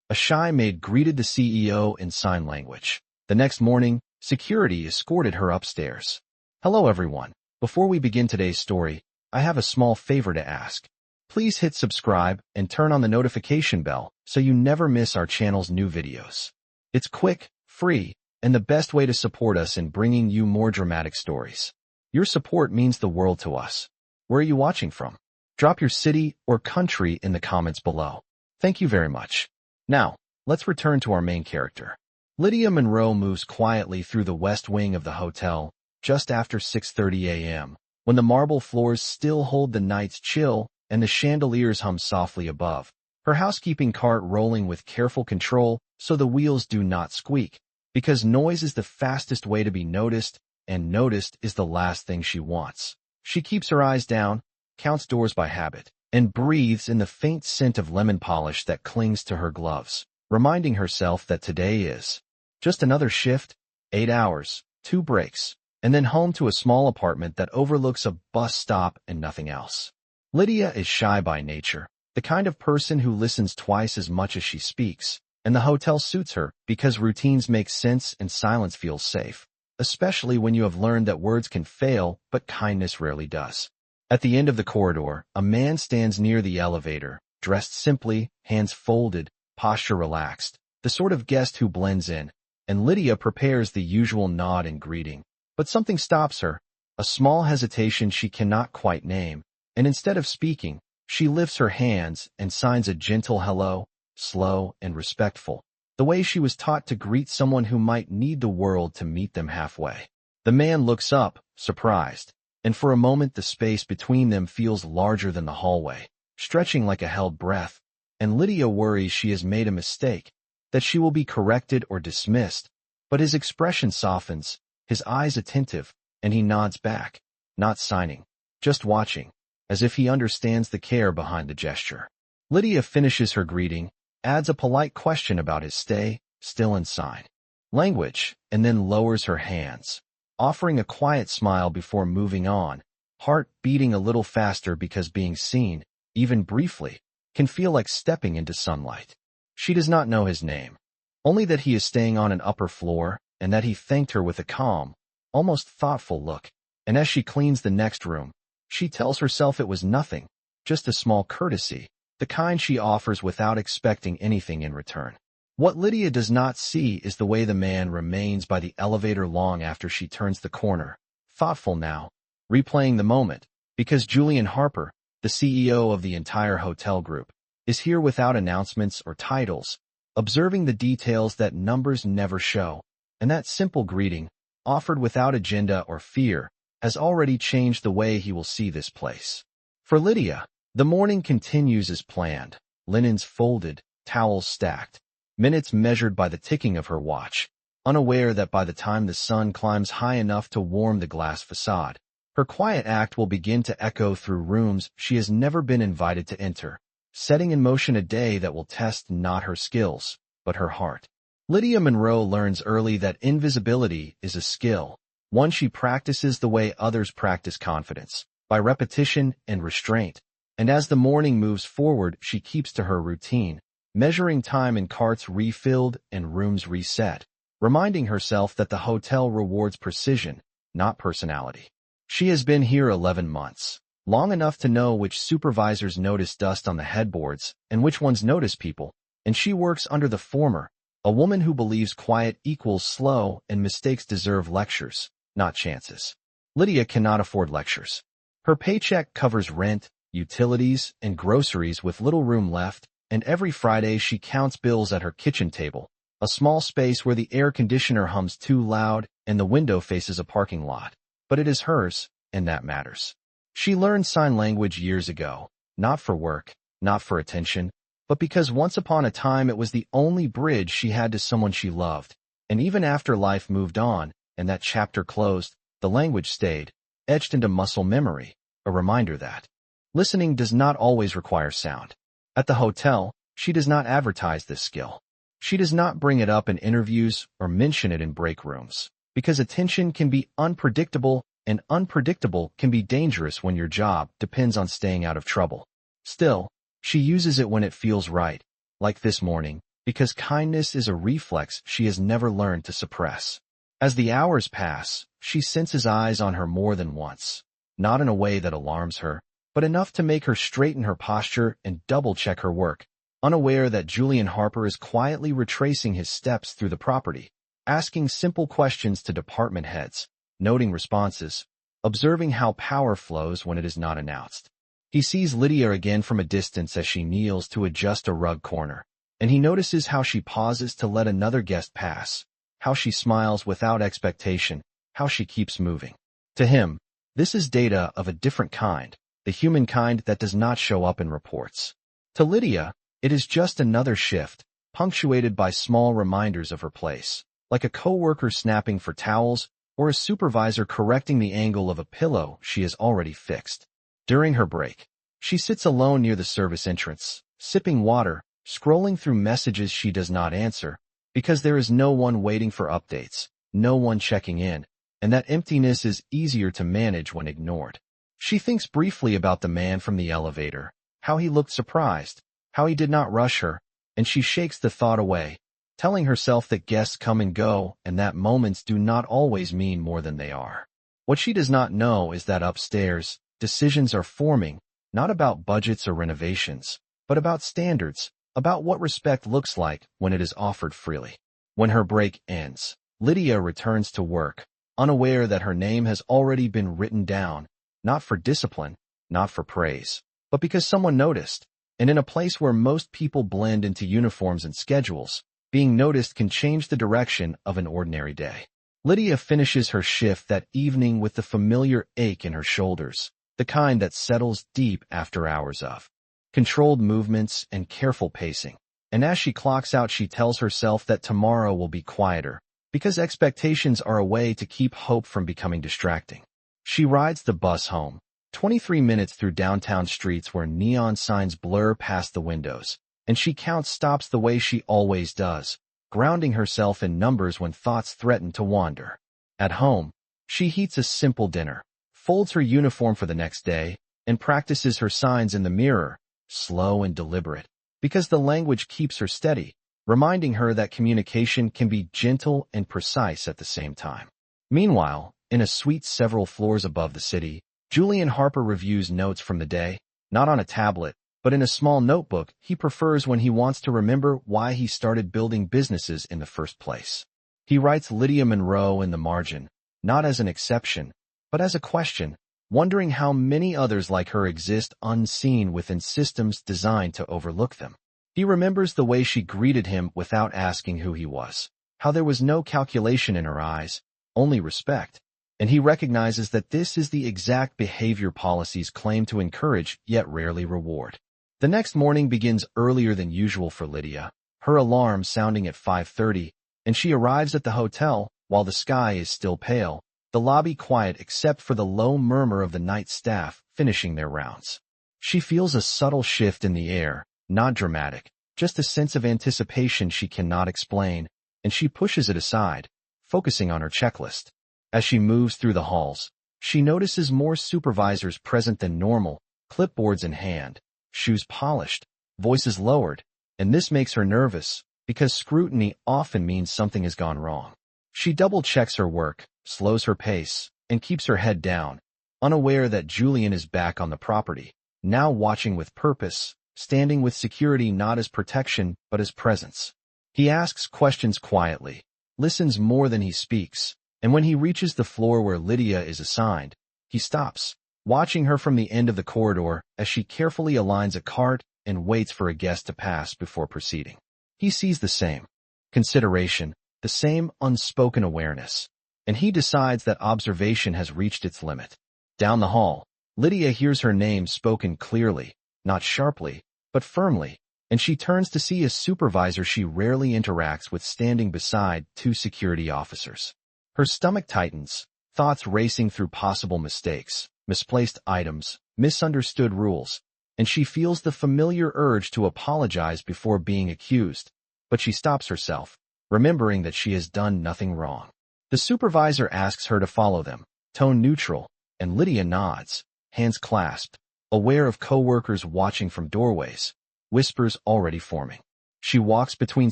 A shy maid greeted the CEO in sign language. The next morning, security escorted her upstairs. Hello everyone. Before we begin today's story, I have a small favor to ask. Please hit subscribe and turn on the notification bell so you never miss our channel's new videos. It's quick, free, and the best way to support us in bringing you more dramatic stories. Your support means the world to us. Where are you watching from? Drop your city or country in the comments below. Thank you very much. Now, let's return to our main character. Lydia Monroe moves quietly through the west wing of the hotel just after 6:30 a.m., when the marble floors still hold the night's chill and the chandeliers hum softly above, her housekeeping cart rolling with careful control so the wheels do not squeak, because noise is the fastest way to be noticed, and noticed is the last thing she wants. She keeps her eyes down, counts doors by habit, and breathes in the faint scent of lemon polish that clings to her gloves, reminding herself that today is just another shift, 8 hours, 2 breaks, and then home to a small apartment that overlooks a bus stop and nothing else. Lydia is shy by nature, the kind of person who listens twice as much as she speaks, and the hotel suits her because routines make sense and silence feels safe, especially when you have learned that words can fail but kindness rarely does. At the end of the corridor, a man stands near the elevator, dressed simply, hands folded, posture relaxed, the sort of guest who blends in, and Lydia prepares the usual nod and greeting. But something stops her, a small hesitation she cannot quite name, and instead of speaking, she lifts her hands and signs a gentle hello, slow and respectful, the way she was taught to greet someone who might need the world to meet them halfway. The man looks up, surprised, and for a moment the space between them feels larger than the hallway, stretching like a held breath, and Lydia worries she has made a mistake, that she will be corrected or dismissed, but his expression softens, his eyes attentive, and he nods back, not signing, just watching, as if he understands the care behind the gesture. Lydia finishes her greeting, adds a polite question about his stay, still in sign language, and then lowers her hands, offering a quiet smile before moving on, heart beating a little faster because being seen, even briefly, can feel like stepping into sunlight. She does not know his name, only that he is staying on an upper floor and that he thanked her with a calm, almost thoughtful look, and as she cleans the next room, she tells herself it was nothing, just a small courtesy, the kind she offers without expecting anything in return. What Lydia does not see is the way the man remains by the elevator long after she turns the corner, thoughtful now, replaying the moment, because Julian Harper, the CEO of the entire hotel group, is here without announcements or titles, observing the details that numbers never show, and that simple greeting, offered without agenda or fear, has already changed the way he will see this place. For Lydia, the morning continues as planned, linens folded, towels stacked, minutes measured by the ticking of her watch, unaware that by the time the sun climbs high enough to warm the glass facade, her quiet act will begin to echo through rooms she has never been invited to enter, setting in motion a day that will test not her skills, but her heart. Lydia Monroe learns early that invisibility is a skill, one she practices the way others practice confidence, by repetition and restraint, and as the morning moves forward she keeps to her routine, measuring time in carts refilled and rooms reset, reminding herself that the hotel rewards precision, not personality. She has been here 11 months, long enough to know which supervisors notice dust on the headboards and which ones notice people, and she works under the former, a woman who believes quiet equals slow and mistakes deserve lectures, not chances. Lydia cannot afford lectures. Her paycheck covers rent, utilities, and groceries with little room left, and every Friday she counts bills at her kitchen table, a small space where the air conditioner hums too loud and the window faces a parking lot. But it is hers, and that matters. She learned sign language years ago, not for work, not for attention, but because once upon a time it was the only bridge she had to someone she loved, and even after life moved on, and that chapter closed, the language stayed, etched into muscle memory, a reminder that listening does not always require sound. At the hotel, she does not advertise this skill. She does not bring it up in interviews or mention it in break rooms, because attention can be unpredictable, and unpredictable can be dangerous when your job depends on staying out of trouble. Still, she uses it when it feels right, like this morning, because kindness is a reflex she has never learned to suppress. As the hours pass, she senses eyes on her more than once, not in a way that alarms her, but enough to make her straighten her posture and double-check her work, unaware that Julian Harper is quietly retracing his steps through the property, asking simple questions to department heads, noting responses, observing how power flows when it is not announced. He sees Lydia again from a distance as she kneels to adjust a rug corner, and he notices how she pauses to let another guest pass, how she smiles without expectation, how she keeps moving. To him, this is data of a different kind, the human kind that does not show up in reports. To Lydia, it is just another shift, punctuated by small reminders of her place, like a coworker snapping for towels or a supervisor correcting the angle of a pillow she has already fixed. During her break, she sits alone near the service entrance, sipping water, scrolling through messages she does not answer, because there is no one waiting for updates, no one checking in, and that emptiness is easier to manage when ignored. She thinks briefly about the man from the elevator, how he looked surprised, how he did not rush her, and she shakes the thought away, telling herself that guests come and go and that moments do not always mean more than they are. What she does not know is that upstairs, decisions are forming, not about budgets or renovations, but about standards, about what respect looks like when it is offered freely. When her break ends, Lydia returns to work, unaware that her name has already been written down, not for discipline, not for praise, but because someone noticed. And in a place where most people blend into uniforms and schedules, being noticed can change the direction of an ordinary day. Lydia finishes her shift that evening with the familiar ache in her shoulders, the kind that settles deep after hours of controlled movements and careful pacing. And as she clocks out, she tells herself that tomorrow will be quieter, because expectations are a way to keep hope from becoming distracting. She rides the bus home, 23 minutes through downtown streets where neon signs blur past the windows, and she counts stops the way she always does, grounding herself in numbers when thoughts threaten to wander. At home, she heats a simple dinner, folds her uniform for the next day, and practices her signs in the mirror, slow and deliberate, because the language keeps her steady, reminding her that communication can be gentle and precise at the same time. Meanwhile, in a suite several floors above the city, Julian Harper reviews notes from the day, not on a tablet, but in a small notebook he prefers when he wants to remember why he started building businesses in the first place. He writes Lydia Monroe in the margin, not as an exception, but as a question, wondering how many others like her exist unseen within systems designed to overlook them. He remembers the way she greeted him without asking who he was, how there was no calculation in her eyes, only respect. And he recognizes that this is the exact behavior policies claim to encourage yet rarely reward. The next morning begins earlier than usual for Lydia, her alarm sounding at 5:30, and she arrives at the hotel while the sky is still pale, the lobby quiet except for the low murmur of the night staff finishing their rounds. She feels a subtle shift in the air, not dramatic, just a sense of anticipation she cannot explain, and she pushes it aside, focusing on her checklist. As she moves through the halls, she notices more supervisors present than normal, clipboards in hand, shoes polished, voices lowered, and this makes her nervous, because scrutiny often means something has gone wrong. She double-checks her work, slows her pace, and keeps her head down, unaware that Julian is back on the property, now watching with purpose, standing with security not as protection but as presence. He asks questions quietly, listens more than he speaks, and when he reaches the floor where Lydia is assigned, he stops, watching her from the end of the corridor as she carefully aligns a cart and waits for a guest to pass before proceeding. He sees the same consideration, the same unspoken awareness, and he decides that observation has reached its limit. Down the hall, Lydia hears her name spoken clearly, not sharply, but firmly, and she turns to see a supervisor she rarely interacts with standing beside two security officers. Her stomach tightens, thoughts racing through possible mistakes, misplaced items, misunderstood rules, and she feels the familiar urge to apologize before being accused, but she stops herself, remembering that she has done nothing wrong. The supervisor asks her to follow them, tone neutral, and Lydia nods, hands clasped, aware of coworkers watching from doorways, whispers already forming. She walks between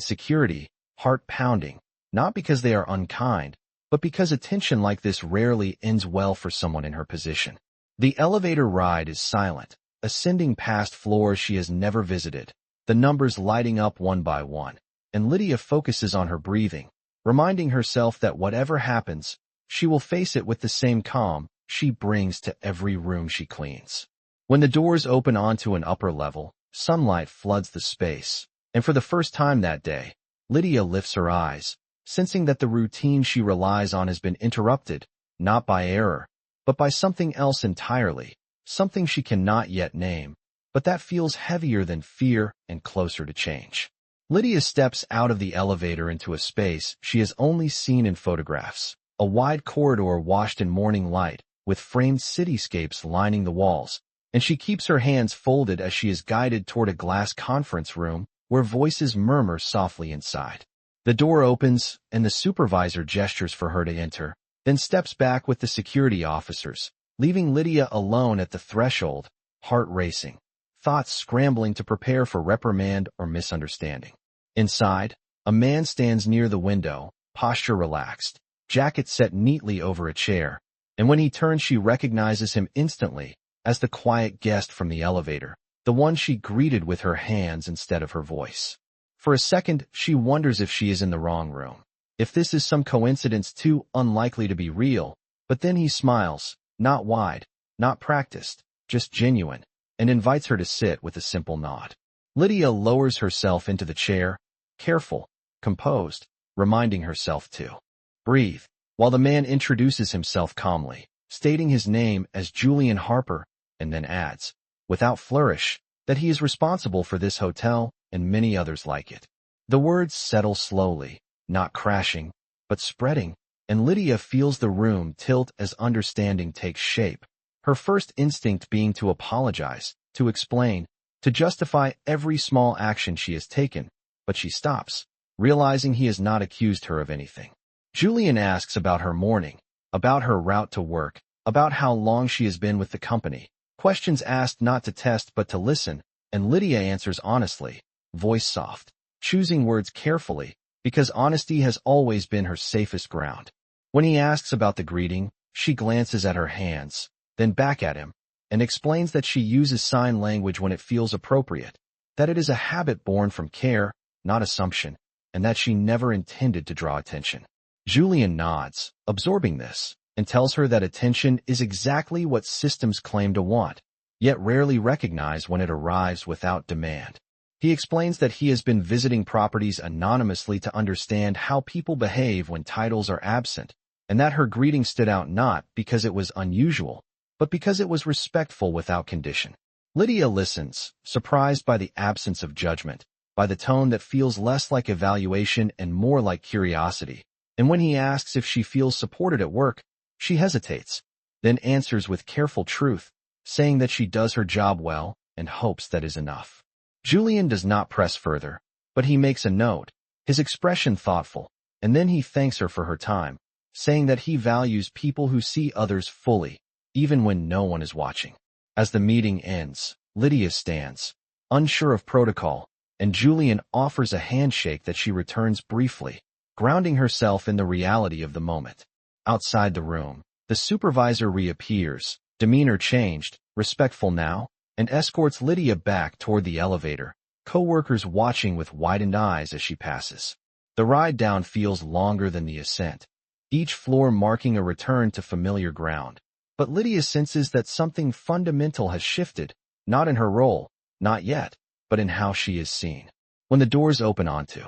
security, heart pounding, not because they are unkind, but because attention like this rarely ends well for someone in her position. The elevator ride is silent, ascending past floors she has never visited, the numbers lighting up one by one, and Lydia focuses on her breathing, reminding herself that whatever happens, she will face it with the same calm she brings to every room she cleans. When the doors open onto an upper level, sunlight floods the space, and for the first time that day, Lydia lifts her eyes, sensing that the routine she relies on has been interrupted, not by error, but by something else entirely, something she cannot yet name, but that feels heavier than fear and closer to change. Lydia steps out of the elevator into a space she has only seen in photographs, a wide corridor washed in morning light, with framed cityscapes lining the walls, and she keeps her hands folded as she is guided toward a glass conference room where voices murmur softly inside. The door opens, and the supervisor gestures for her to enter, then steps back with the security officers, leaving Lydia alone at the threshold, heart racing, thoughts scrambling to prepare for reprimand or misunderstanding. Inside, a man stands near the window, posture relaxed, jacket set neatly over a chair, and when he turns she recognizes him instantly as the quiet guest from the elevator, the one she greeted with her hands instead of her voice. For a second, she wonders if she is in the wrong room, if this is some coincidence too unlikely to be real, but then he smiles, not wide, not practiced, just genuine, and invites her to sit with a simple nod. Lydia lowers herself into the chair, careful, composed, reminding herself to breathe, while the man introduces himself calmly, stating his name as Julian Harper, and then adds, without flourish, that he is responsible for this hotel and many others like it. The words settle slowly, not crashing, but spreading, and Lydia feels the room tilt as understanding takes shape, her first instinct being to apologize, to explain, to justify every small action she has taken, but she stops, realizing he has not accused her of anything. Julian asks about her morning, about her route to work, about how long she has been with the company, questions asked not to test but to listen, and Lydia answers honestly, voice soft, choosing words carefully, because honesty has always been her safest ground. When he asks about the greeting, she glances at her hands, then back at him, and explains that she uses sign language when it feels appropriate, that it is a habit born from care, not assumption, and that she never intended to draw attention. Julian nods, absorbing this, and tells her that attention is exactly what systems claim to want, yet rarely recognize when it arrives without demand. He explains that he has been visiting properties anonymously to understand how people behave when titles are absent, and that her greeting stood out not because it was unusual, but because it was respectful without condition. Lydia listens, surprised by the absence of judgment, by the tone that feels less like evaluation and more like curiosity, and when he asks if she feels supported at work, she hesitates, then answers with careful truth, saying that she does her job well and hopes that is enough. Julian does not press further, but he makes a note, his expression thoughtful, and then he thanks her for her time, saying that he values people who see others fully, even when no one is watching. As the meeting ends, Lydia stands, unsure of protocol, and Julian offers a handshake that she returns briefly, grounding herself in the reality of the moment. Outside the room, the supervisor reappears, demeanor changed, respectful now, and escorts Lydia back toward the elevator, co-workers watching with widened eyes as she passes. The ride down feels longer than the ascent, each floor marking a return to familiar ground. But Lydia senses that something fundamental has shifted, not in her role, not yet, but in how she is seen. When the doors open onto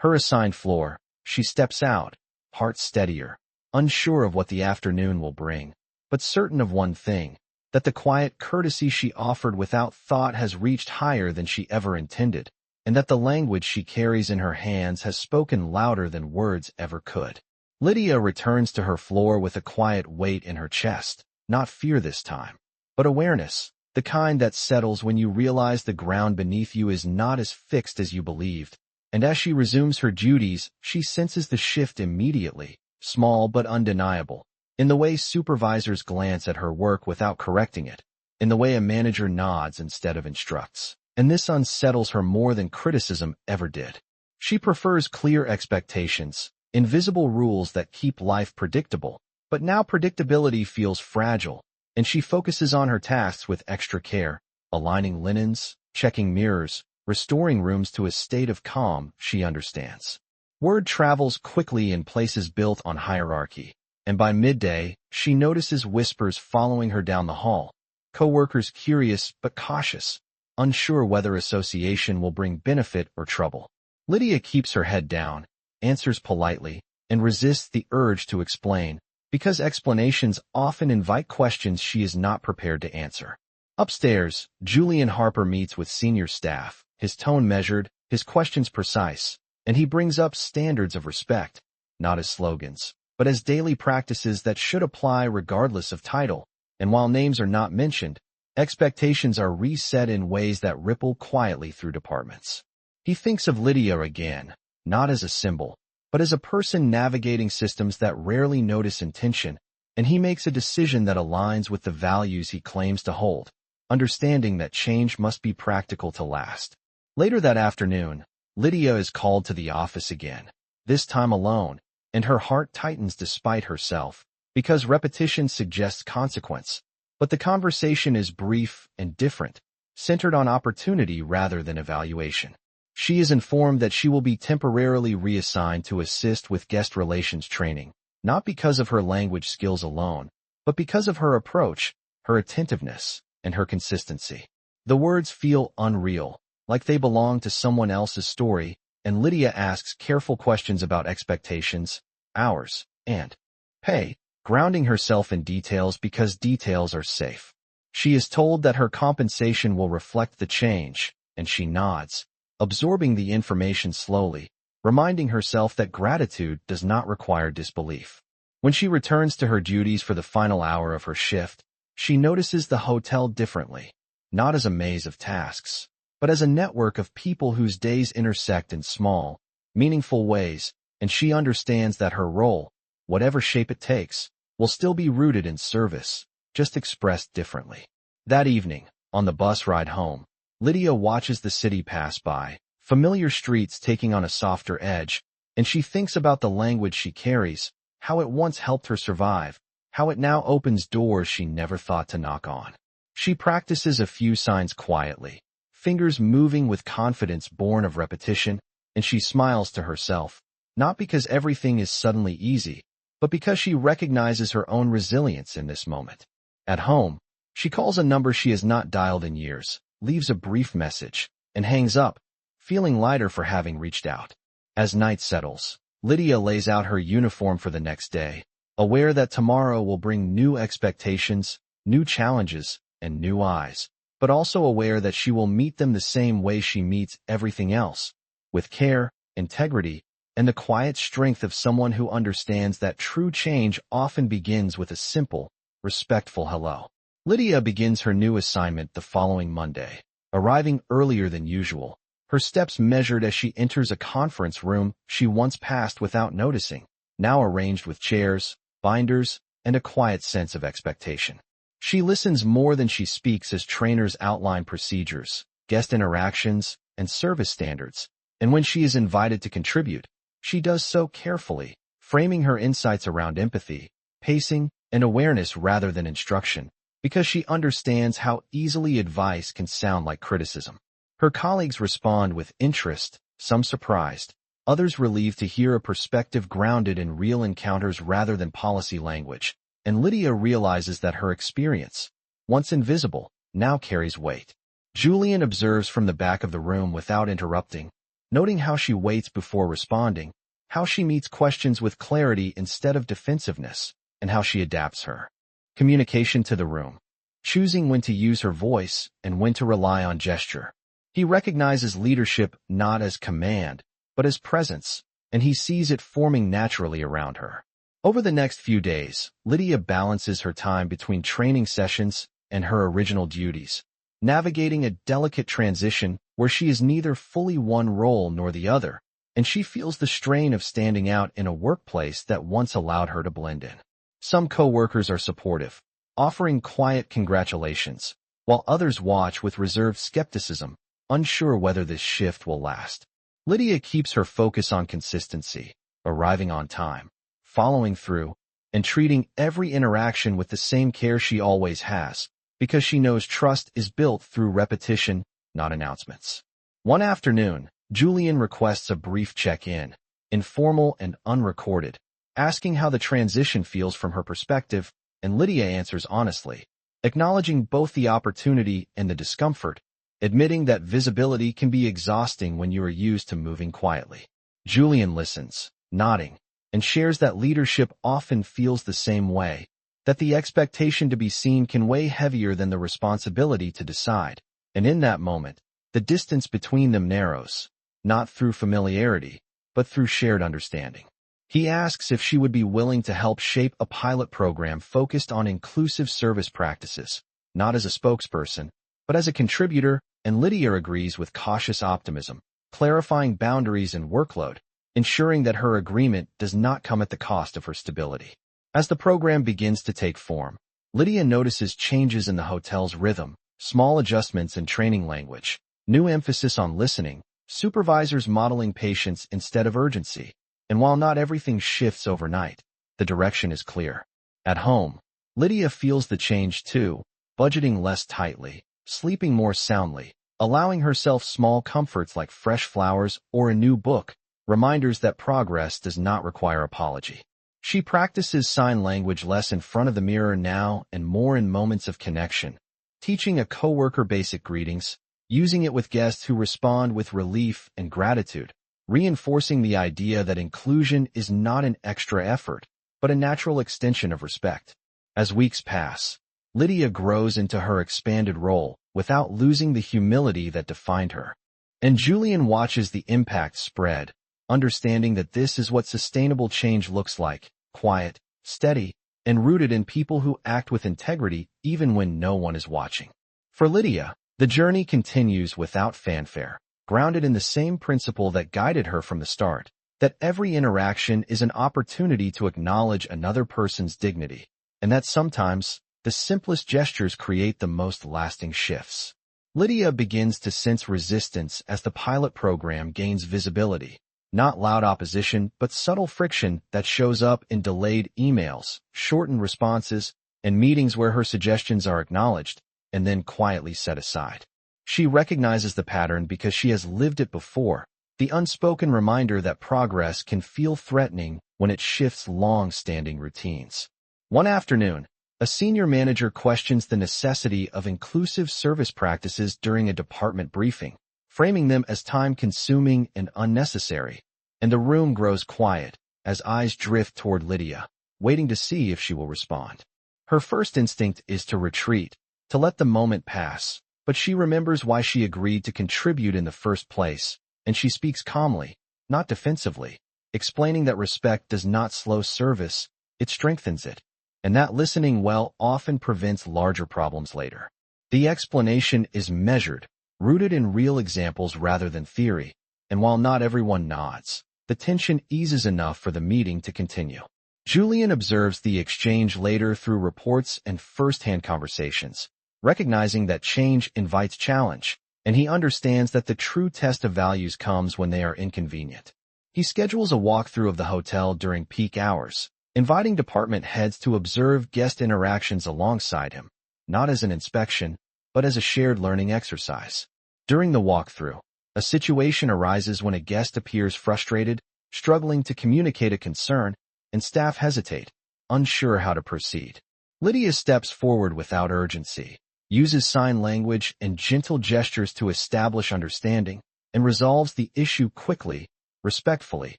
her assigned floor, she steps out, heart steadier, unsure of what the afternoon will bring, but certain of one thing, that the quiet courtesy she offered without thought has reached higher than she ever intended, and that the language she carries in her hands has spoken louder than words ever could. Lydia returns to her floor with a quiet weight in her chest, not fear this time, but awareness, the kind that settles when you realize the ground beneath you is not as fixed as you believed, and as she resumes her duties, she senses the shift immediately, small but undeniable, in the way supervisors glance at her work without correcting it, in the way a manager nods instead of instructs. and this unsettles her more than criticism ever did. She prefers clear expectations, invisible rules that keep life predictable, but now predictability feels fragile, and she focuses on her tasks with extra care, aligning linens, checking mirrors, restoring rooms to a state of calm she understands. Word travels quickly in places built on hierarchy, and by midday, she notices whispers following her down the hall, coworkers curious but cautious, unsure whether association will bring benefit or trouble. Lydia keeps her head down, answers politely, and resists the urge to explain, because explanations often invite questions she is not prepared to answer. Upstairs, Julian Harper meets with senior staff, his tone measured, his questions precise, and he brings up standards of respect, not as slogans, but as daily practices that should apply regardless of title. And while names are not mentioned, expectations are reset in ways that ripple quietly through departments. He thinks of Lydia again, not as a symbol, but as a person navigating systems that rarely notice intention, and he makes a decision that aligns with the values he claims to hold, understanding that change must be practical to last. Later that afternoon, Lydia is called to the office again, this time alone, and her heart tightens despite herself, because repetition suggests consequence. But the conversation is brief and different, centered on opportunity rather than evaluation. She is informed that she will be temporarily reassigned to assist with guest relations training, not because of her language skills alone, but because of her approach, her attentiveness, and her consistency. The words feel unreal, like they belong to someone else's story, and Lydia asks careful questions about expectations, hours, and pay, grounding herself in details because details are safe. She is told that her compensation will reflect the change, and she nods, absorbing the information slowly, reminding herself that gratitude does not require disbelief. When she returns to her duties for the final hour of her shift, she notices the hotel differently, not as a maze of tasks, but as a network of people whose days intersect in small, meaningful ways, and she understands that her role, whatever shape it takes, will still be rooted in service, just expressed differently. That evening, on the bus ride home, Lydia watches the city pass by, familiar streets taking on a softer edge, and she thinks about the language she carries, how it once helped her survive, how it now opens doors she never thought to knock on. She practices a few signs quietly, fingers moving with confidence born of repetition, and she smiles to herself, not because everything is suddenly easy, but because she recognizes her own resilience in this moment. At home, she calls a number she has not dialed in years, leaves a brief message, and hangs up, feeling lighter for having reached out. As night settles, Lydia lays out her uniform for the next day, aware that tomorrow will bring new expectations, new challenges, and new eyes, but also aware that she will meet them the same way she meets everything else, with care, integrity, and the quiet strength of someone who understands that true change often begins with a simple, respectful hello. Lydia begins her new assignment the following Monday, arriving earlier than usual, her steps measured as she enters a conference room she once passed without noticing, now arranged with chairs, binders, and a quiet sense of expectation. She listens more than she speaks as trainers outline procedures, guest interactions, and service standards, and when she is invited to contribute, she does so carefully, framing her insights around empathy, pacing, and awareness rather than instruction, because she understands how easily advice can sound like criticism. Her colleagues respond with interest, some surprised, others relieved to hear a perspective grounded in real encounters rather than policy language, and Lydia realizes that her experience, once invisible, now carries weight. Julian observes from the back of the room without interrupting, noting how she waits before responding, how she meets questions with clarity instead of defensiveness, and how she adapts her communication to the room, choosing when to use her voice and when to rely on gesture. He recognizes leadership not as command, but as presence, and he sees it forming naturally around her. Over the next few days, Lydia balances her time between training sessions and her original duties, navigating a delicate transition where she is neither fully one role nor the other, and she feels the strain of standing out in a workplace that once allowed her to blend in. Some coworkers are supportive, offering quiet congratulations, while others watch with reserved skepticism, unsure whether this shift will last. Lydia keeps her focus on consistency, arriving on time, following through, and treating every interaction with the same care she always has, because she knows trust is built through repetition, not announcements. One afternoon, Julian requests a brief check-in, informal and unrecorded, asking how the transition feels from her perspective, and Lydia answers honestly, acknowledging both the opportunity and the discomfort, admitting that visibility can be exhausting when you are used to moving quietly. Julian listens, nodding, and shares that leadership often feels the same way, that the expectation to be seen can weigh heavier than the responsibility to decide, and in that moment, the distance between them narrows, not through familiarity, but through shared understanding. He asks if she would be willing to help shape a pilot program focused on inclusive service practices, not as a spokesperson, but as a contributor, and Lydia agrees with cautious optimism, clarifying boundaries and workload, ensuring that her agreement does not come at the cost of her stability. As the program begins to take form, Lydia notices changes in the hotel's rhythm, small adjustments in training language, new emphasis on listening, supervisors modeling patience instead of urgency. And while not everything shifts overnight, the direction is clear. At home, Lydia feels the change too, budgeting less tightly, sleeping more soundly, allowing herself small comforts like fresh flowers or a new book, reminders that progress does not require apology. She practices sign language less in front of the mirror now and more in moments of connection, teaching a coworker basic greetings, using it with guests who respond with relief and gratitude, reinforcing the idea that inclusion is not an extra effort, but a natural extension of respect. As weeks pass, Lydia grows into her expanded role without losing the humility that defined her. And Julian watches the impact spread, understanding that this is what sustainable change looks like, quiet, steady, and rooted in people who act with integrity even when no one is watching. For Lydia, the journey continues without fanfare, grounded in the same principle that guided her from the start, that every interaction is an opportunity to acknowledge another person's dignity, and that sometimes the simplest gestures create the most lasting shifts. Lydia begins to sense resistance as the pilot program gains visibility, not loud opposition but subtle friction that shows up in delayed emails, shortened responses, and meetings where her suggestions are acknowledged and then quietly set aside. She recognizes the pattern because she has lived it before, the unspoken reminder that progress can feel threatening when it shifts long-standing routines. One afternoon, a senior manager questions the necessity of inclusive service practices during a department briefing, framing them as time-consuming and unnecessary, and the room grows quiet as eyes drift toward Lydia, waiting to see if she will respond. Her first instinct is to retreat, to let the moment pass, but she remembers why she agreed to contribute in the first place, and she speaks calmly, not defensively, explaining that respect does not slow service, it strengthens it, and that listening well often prevents larger problems later. The explanation is measured, rooted in real examples rather than theory, and while not everyone nods, the tension eases enough for the meeting to continue. Julian observes the exchange later through reports and first-hand conversations, recognizing that change invites challenge, and he understands that the true test of values comes when they are inconvenient. He schedules a walkthrough of the hotel during peak hours, inviting department heads to observe guest interactions alongside him, not as an inspection, but as a shared learning exercise. During the walkthrough, a situation arises when a guest appears frustrated, struggling to communicate a concern, and staff hesitate, unsure how to proceed. Lydia steps forward without urgency, uses sign language and gentle gestures to establish understanding, and resolves the issue quickly, respectfully,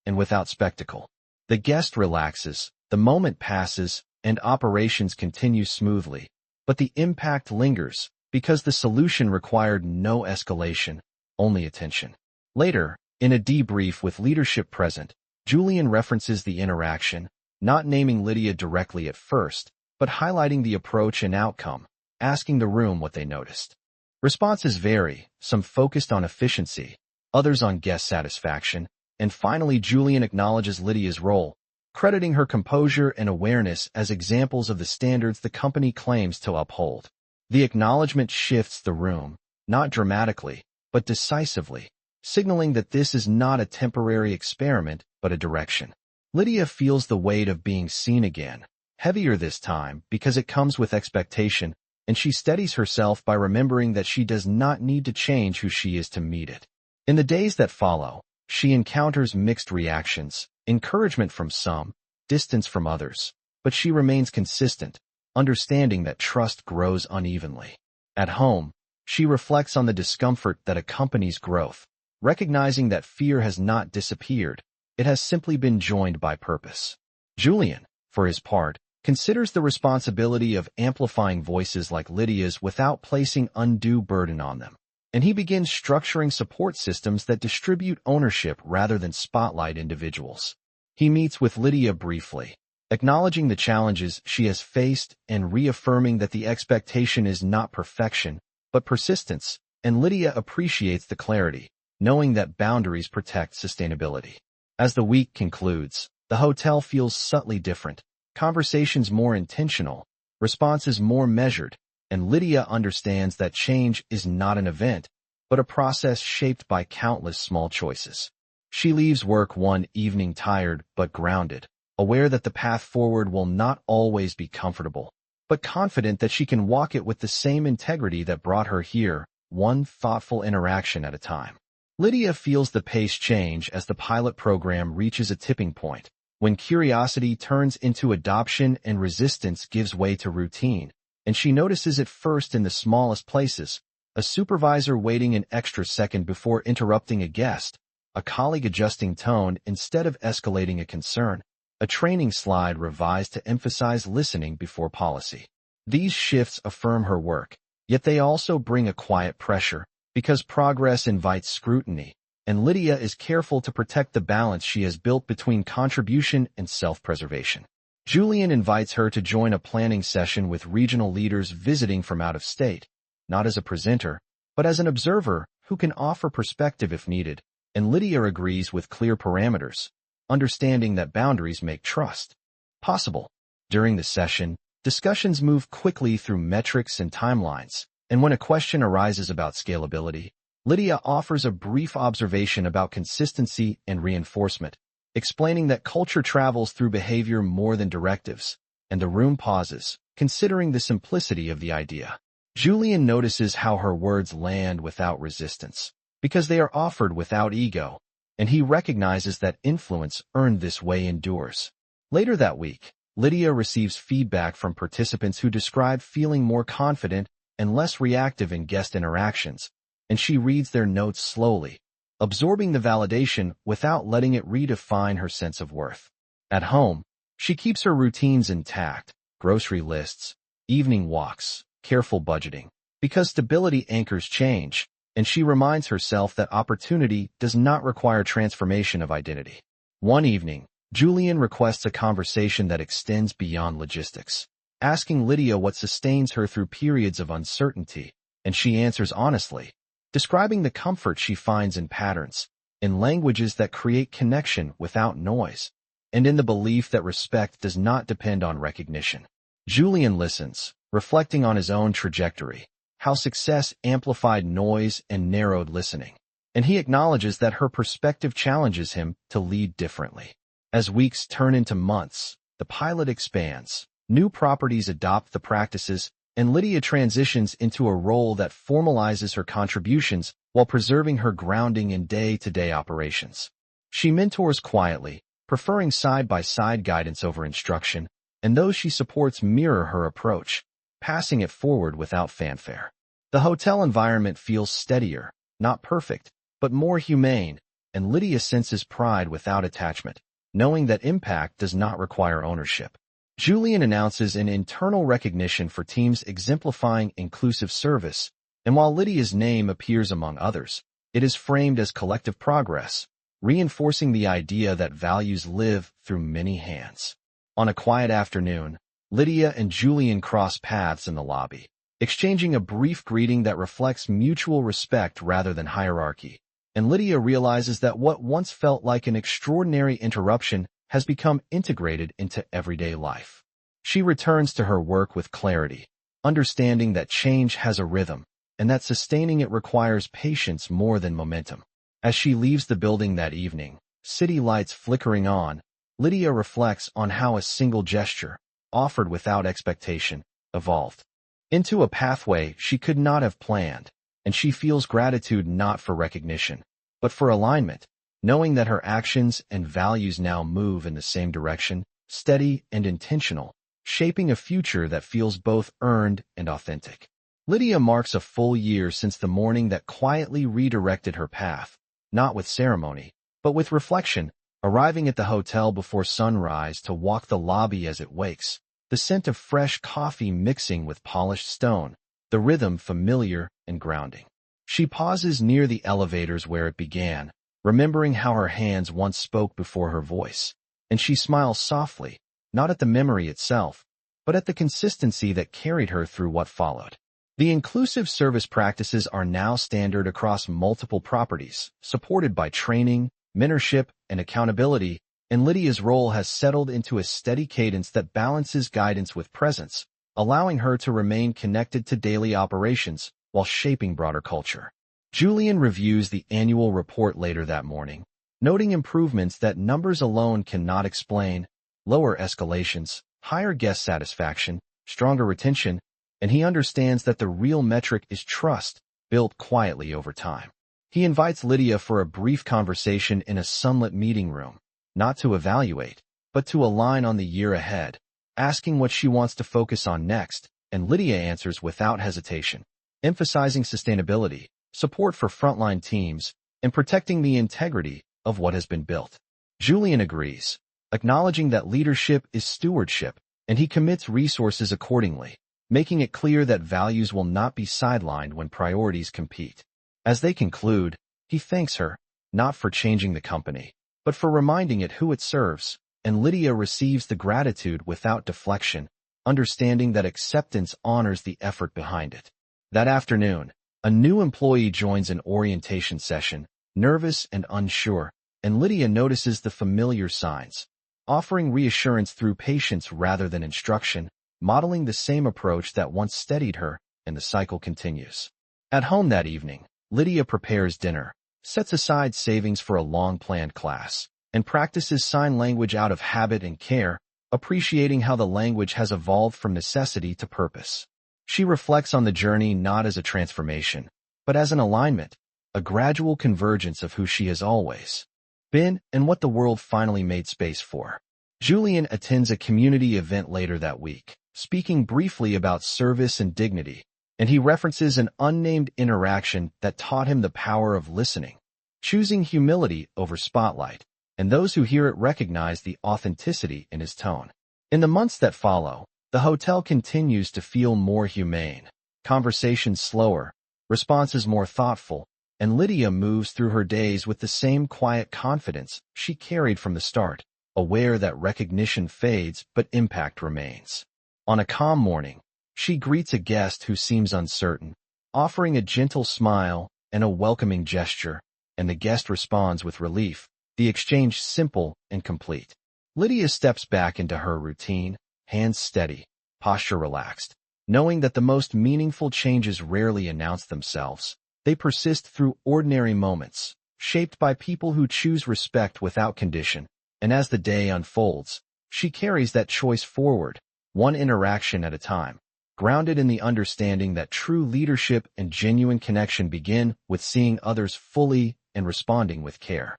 and without spectacle. The guest relaxes, the moment passes, and operations continue smoothly, but the impact lingers because the solution required no escalation, only attention. Later, in a debrief with leadership present, Julian references the interaction, not naming Lydia directly at first, but highlighting the approach and outcome, asking the room what they noticed. Responses vary, some focused on efficiency, others on guest satisfaction, and finally Julian acknowledges Lydia's role, crediting her composure and awareness as examples of the standards the company claims to uphold. The acknowledgement shifts the room, not dramatically, but decisively, signaling that this is not a temporary experiment but a direction. Lydia feels the weight of being seen again, heavier this time because it comes with expectation, and she steadies herself by remembering that she does not need to change who she is to meet it. In the days that follow, she encounters mixed reactions, encouragement from some, distance from others, but she remains consistent, understanding that trust grows unevenly. At home, she reflects on the discomfort that accompanies growth, recognizing that fear has not disappeared, it has simply been joined by purpose. Julian, for his part, considers the responsibility of amplifying voices like Lydia's without placing undue burden on them, and he begins structuring support systems that distribute ownership rather than spotlight individuals. He meets with Lydia briefly, acknowledging the challenges she has faced and reaffirming that the expectation is not perfection, but persistence, and Lydia appreciates the clarity, knowing that boundaries protect sustainability. As the week concludes, the hotel feels subtly different, conversations more intentional, responses more measured, and Lydia understands that change is not an event, but a process shaped by countless small choices. She leaves work one evening tired but grounded, aware that the path forward will not always be comfortable, but confident that she can walk it with the same integrity that brought her here, one thoughtful interaction at a time. Lydia feels the pace change as the pilot program reaches a tipping point, when curiosity turns into adoption and resistance gives way to routine, and she notices it first in the smallest places: a supervisor waiting an extra second before interrupting a guest, a colleague adjusting tone instead of escalating a concern, a training slide revised to emphasize listening before policy. These shifts affirm her work, yet they also bring a quiet pressure, because progress invites scrutiny, and Lydia is careful to protect the balance she has built between contribution and self-preservation. Julian invites her to join a planning session with regional leaders visiting from out of state, not as a presenter, but as an observer who can offer perspective if needed, and Lydia agrees with clear parameters, understanding that boundaries make trust possible. During the session, discussions move quickly through metrics and timelines, and when a question arises about scalability, Lydia offers a brief observation about consistency and reinforcement, explaining that culture travels through behavior more than directives, and the room pauses, considering the simplicity of the idea. Julian notices how her words land without resistance, because they are offered without ego, and he recognizes that influence earned this way endures. Later that week, Lydia receives feedback from participants who describe feeling more confident and less reactive in guest interactions, and she reads their notes slowly, absorbing the validation without letting it redefine her sense of worth. At home, she keeps her routines intact: grocery lists, evening walks, careful budgeting, because stability anchors change, and she reminds herself that opportunity does not require transformation of identity. One evening, Julian requests a conversation that extends beyond logistics, asking Lydia what sustains her through periods of uncertainty, and she answers honestly, describing the comfort she finds in patterns, in languages that create connection without noise, and in the belief that respect does not depend on recognition. Julian listens, reflecting on his own trajectory, how success amplified noise and narrowed listening, and he acknowledges that her perspective challenges him to lead differently. As weeks turn into months, the pilot expands, new properties adopt the practices, and Lydia transitions into a role that formalizes her contributions while preserving her grounding in day-to-day operations. She mentors quietly, preferring side-by-side guidance over instruction, and those she supports mirror her approach, passing it forward without fanfare. The hotel environment feels steadier, not perfect, but more humane, and Lydia senses pride without attachment, knowing that impact does not require ownership. Julian announces an internal recognition for teams exemplifying inclusive service, and while Lydia's name appears among others, it is framed as collective progress, reinforcing the idea that values live through many hands. On a quiet afternoon, Lydia and Julian cross paths in the lobby, exchanging a brief greeting that reflects mutual respect rather than hierarchy, and Lydia realizes that what once felt like an extraordinary interruption has become integrated into everyday life. She returns to her work with clarity, understanding that change has a rhythm, and that sustaining it requires patience more than momentum. As she leaves the building that evening, city lights flickering on, Lydia reflects on how a single gesture, offered without expectation, evolved into a pathway she could not have planned, and she feels gratitude not for recognition, but for alignment, knowing that her actions and values now move in the same direction, steady and intentional, shaping a future that feels both earned and authentic. Lydia marks a full year since the morning that quietly redirected her path, not with ceremony, but with reflection, arriving at the hotel before sunrise to walk the lobby as it wakes, the scent of fresh coffee mixing with polished stone, the rhythm familiar and grounding. She pauses near the elevators where it began, remembering how her hands once spoke before her voice, and she smiles softly, not at the memory itself, but at the consistency that carried her through what followed. The inclusive service practices are now standard across multiple properties, supported by training, mentorship, and accountability, and Lydia's role has settled into a steady cadence that balances guidance with presence, allowing her to remain connected to daily operations while shaping broader culture. Julian reviews the annual report later that morning, noting improvements that numbers alone cannot explain: lower escalations, higher guest satisfaction, stronger retention, and he understands that the real metric is trust, built quietly over time. He invites Lydia for a brief conversation in a sunlit meeting room, not to evaluate, but to align on the year ahead, asking what she wants to focus on next, and Lydia answers without hesitation, emphasizing sustainability, support for frontline teams, and protecting the integrity of what has been built. Julian agrees, acknowledging that leadership is stewardship, and he commits resources accordingly, making it clear that values will not be sidelined when priorities compete. As they conclude, he thanks her, not for changing the company, but for reminding it who it serves, and Lydia receives the gratitude without deflection, understanding that acceptance honors the effort behind it. That afternoon, a new employee joins an orientation session, nervous and unsure, and Lydia notices the familiar signs, offering reassurance through patience rather than instruction, modeling the same approach that once steadied her, and the cycle continues. At home that evening, Lydia prepares dinner, sets aside savings for a long-planned class, and practices sign language out of habit and care, appreciating how the language has evolved from necessity to purpose. She reflects on the journey not as a transformation, but as an alignment, a gradual convergence of who she has always been and what the world finally made space for. Julian attends a community event later that week, speaking briefly about service and dignity, and he references an unnamed interaction that taught him the power of listening, choosing humility over spotlight, and those who hear it recognize the authenticity in his tone. In the months that follow, the hotel continues to feel more humane, conversations slower, responses more thoughtful, and Lydia moves through her days with the same quiet confidence she carried from the start, aware that recognition fades but impact remains. On a calm morning, she greets a guest who seems uncertain, offering a gentle smile and a welcoming gesture, and the guest responds with relief, the exchange simple and complete. Lydia steps back into her routine, hands steady, posture relaxed, knowing that the most meaningful changes rarely announce themselves. They persist through ordinary moments, shaped by people who choose respect without condition, and as the day unfolds, she carries that choice forward, one interaction at a time, grounded in the understanding that true leadership and genuine connection begin with seeing others fully and responding with care.